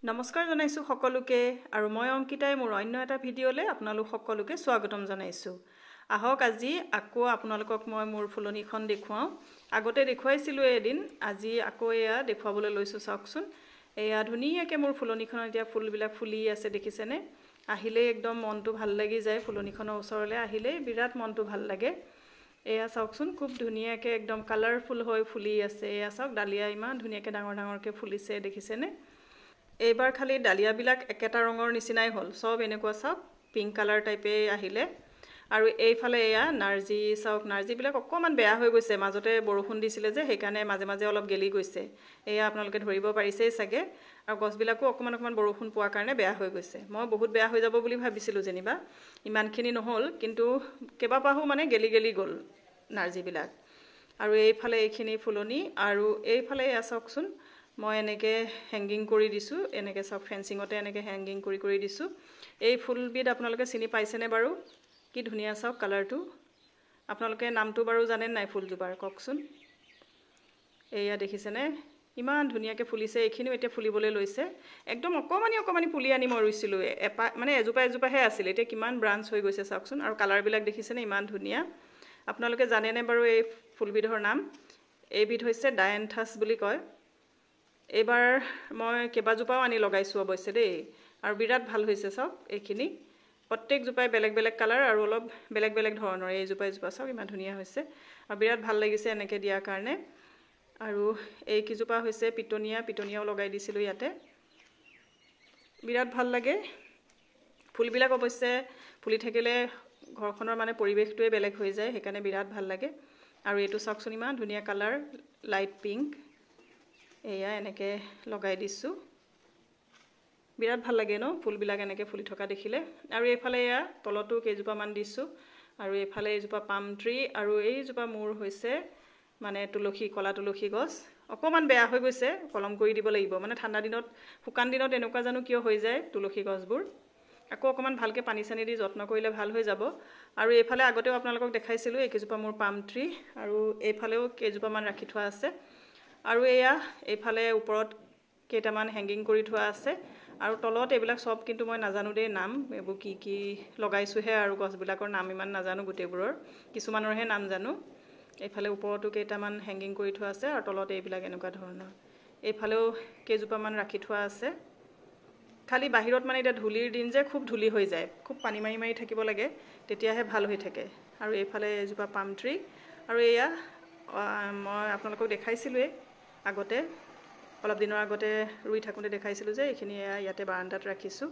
নমস্কাৰ জনাইছো সকলোকে আৰু মই অংকিতাই মোৰ অন্য এটা ভিডিঅ'লে আপোনালোক সকলোকে স্বাগতম জনাইছো। আহক আজি আকৌ আপোনালোকক মই মোৰ ফুলনিখন দেখুৱাও। আগতে দেখুৱাইছিলো এদিন, আজি আকৌ এয়া দেখুৱাবলৈ লৈছো। চাওকচোন, এয়া ধুনীয়াকৈ মোৰ ফুলনিখন এতিয়া ফুলবিলাক ফুলি আছে, দেখিছেনে? আহিলে একদম মনটো ভাল লাগি যায়। ফুলনিখনৰ ওচৰলৈ আহিলে বিৰাট মনটো ভাল লাগে। এয়া চাওকচোন, খুব ধুনীয়াকৈ একদম কালাৰফুল হৈ ফুলি আছে। এয়া চাওক, ডালিয়া ইমান ধুনীয়াকৈ ডাঙৰ ডাঙৰকৈ ফুলিছে, দেখিছেনে? এইবাৰ খালি ডালিয়াবিলাক একেটা ৰঙৰ নিচিনাই হ'ল, সব এনেকুৱা চাওক পিংক কালাৰ টাইপে আহিলে। আৰু এইফালে এয়া নাৰ্জি চাওক, নাৰ্জিবিলাক অকণমান বেয়া হৈ গৈছে, মাজতে বৰষুণ দিছিলে যে সেইকাৰণে মাজে মাজে অলপ গেলি গৈছে। এয়া আপোনালোকে ধৰিব পাৰিছেই চাগে। আৰু গছবিলাকো অকণমান অকণমান বৰষুণ পোৱাৰ কাৰণে বেয়া হৈ গৈছে। মই বহুত বেয়া হৈ যাব বুলি ভাবিছিলোঁ, যেনিবা ইমানখিনি নহ'ল, কিন্তু কেইবাপাহো মানে গেলি গেলি গ'ল নাৰ্জিবিলাক। আৰু এইফালে এইখিনি ফুলনি, আৰু এইফালে এয়া চাওকচোন, মই এনেকৈ হেংগিং কৰি দিছোঁ। এনেকৈ চাওক, ফেঞ্চিঙতে এনেকৈ হেংগিং কৰি কৰি দিছোঁ। এই ফুলবিধ আপোনালোকে চিনি পাইছেনে বাৰু? কি ধুনীয়া চাওক কালাৰটো। আপোনালোকে নামটো বাৰু জানে নাই ফুলজোপাৰ, কওকচোন। এয়া দেখিছেনে, ইমান ধুনীয়াকৈ ফুলিছে। এইখিনিও এতিয়া ফুলিবলৈ লৈছে। একদম অকণমানি অকণমানি পুলি আনি মই ৰুইছিলোঁ, মানে এজোপা এজোপাহে আছিলে, এতিয়া কিমান ব্ৰাঞ্চ হৈ গৈছে চাওকচোন। আৰু কালাৰবিলাক দেখিছেনে, ইমান ধুনীয়া। আপোনালোকে জানেনে বাৰু এই ফুলবিধৰ নাম? এইবিধ হৈছে ডায়েন্থাছ বুলি কয়। এইবাৰ মই কেইবাজোপাও আনি লগাইছোঁ অৱশ্যে দেই, আৰু বিৰাট ভাল হৈছে চাওক। এইখিনি প্ৰত্যেকজোপাই বেলেগ বেলেগ কালাৰ আৰু অলপ বেলেগ বেলেগ ধৰণৰ। এইজোপা এজোপা চাওক ইমান ধুনীয়া হৈছে, আৰু বিৰাট ভাল লাগিছে এনেকৈ দিয়াৰ কাৰণে। আৰু এইকেইজোপা হৈছে পিটনিয়া, পিটনিয়াও লগাই দিছিলোঁ ইয়াতে। বিৰাট ভাল লাগে ফুলবিলাক। অৱশ্যে ফুলি থাকিলে ঘৰখনৰ মানে পৰিৱেশটোৱে বেলেগ হৈ যায়, সেইকাৰণে বিৰাট ভাল লাগে। আৰু এইটো চাওকচোন, ইমান ধুনীয়া কালাৰ, লাইট পিংক। এয়া এনেকৈ লগাই দিছোঁ, বিৰাট ভাল লাগে ন ফুলবিলাক এনেকৈ ফুলি থকা দেখিলে। আৰু এইফালে এয়া তলতো কেইজোপামান দিছোঁ। আৰু এইফালে এইজোপা পাম ট্ৰি, আৰু এইজোপা মোৰ হৈছে মানে তুলসী, কলা তুলসী গছ। অকণমান বেয়া হৈ গৈছে, কলম কৰি দিব লাগিব। মানে ঠাণ্ডা দিনত, শুকান দিনত এনেকুৱা জানো কিয় হৈ যায় তুলসী গছবোৰ। আকৌ অকণমান ভালকৈ পানী চানী দি যত্ন কৰিলে ভাল হৈ যাব। আৰু এইফালে আগতেও আপোনালোকক দেখাইছিলোঁ, এইকেইজোপা মোৰ পাম ট্ৰি, আৰু এইফালেও কেইজোপামান ৰাখি থোৱা আছে। আৰু এয়া এইফালে ওপৰত কেইটামান হেংগিং কৰি থোৱা আছে। আৰু তলত এইবিলাক চব কিন্তু মই নাজানো দেই নাম, এইবোৰ কি কি লগাইছোঁহে, আৰু গছবিলাকৰ নাম ইমান নাজানো গোটেইবোৰৰ, কিছুমানৰহে নাম জানো। এইফালে ওপৰতো কেইটামান হেংগিং কৰি থোৱা আছে, আৰু তলত এইবিলাক এনেকুৱা ধৰণৰ। এইফালেও কেইজোপামান ৰাখি থোৱা আছে। খালি বাহিৰত মানে এতিয়া ধূলিৰ দিন যে, খুব ধূলি হৈ যায়, খুব পানী মাৰি মাৰি থাকিব লাগে, তেতিয়াহে ভাল হৈ থাকে। আৰু এইফালে এজোপা পাম ট্ৰি, আৰু এয়া মই আপোনালোকক দেখাইছিলোঁৱেই আগতে, অলপ দিনৰ আগতে ৰুই থাকোঁতে দেখাইছিলোঁ যে, এইখিনি ইয়াতে বাৰান্দাত ৰাখিছোঁ।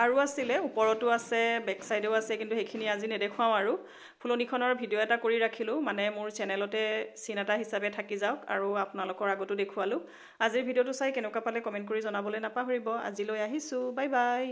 আৰু আছিলে, ওপৰতো আছে, বেক চাইডেও আছে, কিন্তু সেইখিনি আজি নেদেখুৱাওঁ। আৰু ফুলনিখনৰ ভিডিঅ' এটা কৰি ৰাখিলোঁ, মানে মোৰ চেনেলতে চিন এটা হিচাপে থাকি যাওক, আৰু আপোনালোকৰ আগতো দেখুৱালোঁ। আজিৰ ভিডিঅ'টো চাই কেনেকুৱা পালে কমেণ্ট কৰি জনাবলৈ নাপাহৰিব। আজিলৈ আহিছোঁ, বাই বাই।